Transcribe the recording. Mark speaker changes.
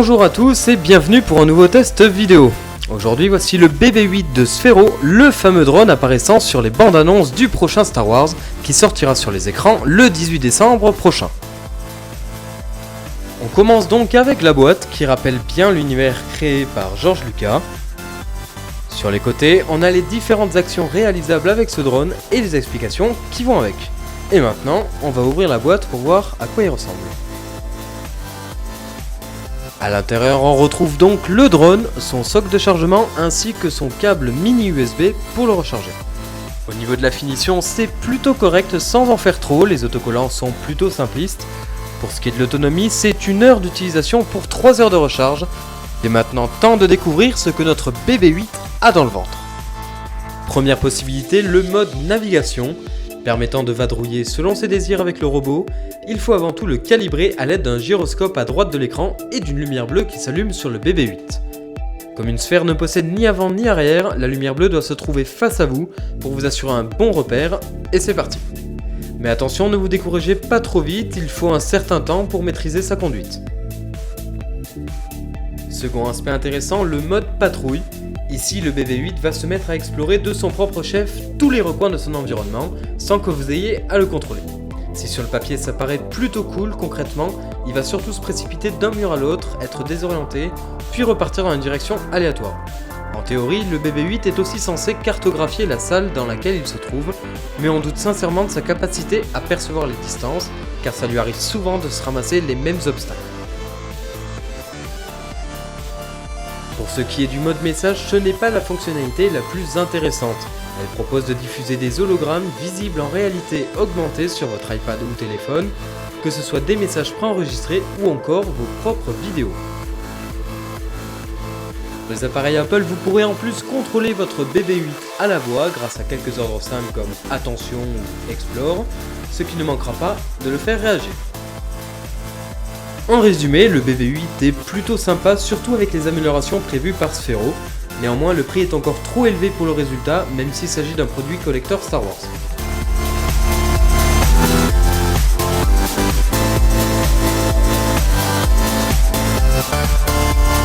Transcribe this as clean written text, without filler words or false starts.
Speaker 1: Bonjour à tous et bienvenue pour un nouveau test vidéo. Aujourd'hui voici le BB-8 de Sphero, le fameux drone apparaissant sur les bandes annonces du prochain Star Wars qui sortira sur les écrans le 18 décembre prochain. On commence donc avec la boîte qui rappelle bien l'univers créé par George Lucas. Sur les côtés, on a les différentes actions réalisables avec ce drone et les explications qui vont avec. Et maintenant, on va ouvrir la boîte pour voir à quoi il ressemble. A l'intérieur, on retrouve donc le drone, son socle de chargement ainsi que son câble mini USB pour le recharger. Au niveau de la finition, c'est plutôt correct sans en faire trop, les autocollants sont plutôt simplistes. Pour ce qui est de l'autonomie, c'est 1 heure d'utilisation pour 3 heures de recharge. Et maintenant, temps de découvrir ce que notre BB-8 a dans le ventre. Première possibilité, le mode navigation. Permettant de vadrouiller selon ses désirs avec le robot, il faut avant tout le calibrer à l'aide d'un gyroscope à droite de l'écran et d'une lumière bleue qui s'allume sur le BB-8. Comme une sphère ne possède ni avant ni arrière, la lumière bleue doit se trouver face à vous pour vous assurer un bon repère, et c'est parti. Mais attention, ne vous découragez pas trop vite, il faut un certain temps pour maîtriser sa conduite. Second aspect intéressant, le mode patrouille. Ici, le BB-8 va se mettre à explorer de son propre chef tous les recoins de son environnement, sans que vous ayez à le contrôler. Si sur le papier ça paraît plutôt cool, concrètement, il va surtout se précipiter d'un mur à l'autre, être désorienté, puis repartir dans une direction aléatoire. En théorie, le BB-8 est aussi censé cartographier la salle dans laquelle il se trouve, mais on doute sincèrement de sa capacité à percevoir les distances, car ça lui arrive souvent de se ramasser les mêmes obstacles. Pour ce qui est du mode message, ce n'est pas la fonctionnalité la plus intéressante. Elle propose de diffuser des hologrammes visibles en réalité augmentée sur votre iPad ou téléphone, que ce soit des messages préenregistrés ou encore vos propres vidéos. Pour les appareils Apple, vous pourrez en plus contrôler votre BB-8 à la voix grâce à quelques ordres simples comme Attention ou Explore, ce qui ne manquera pas de le faire réagir. En résumé, le BB-8 est plutôt sympa, surtout avec les améliorations prévues par Sphero. Néanmoins, le prix est encore trop élevé pour le résultat, même s'il s'agit d'un produit collector Star Wars.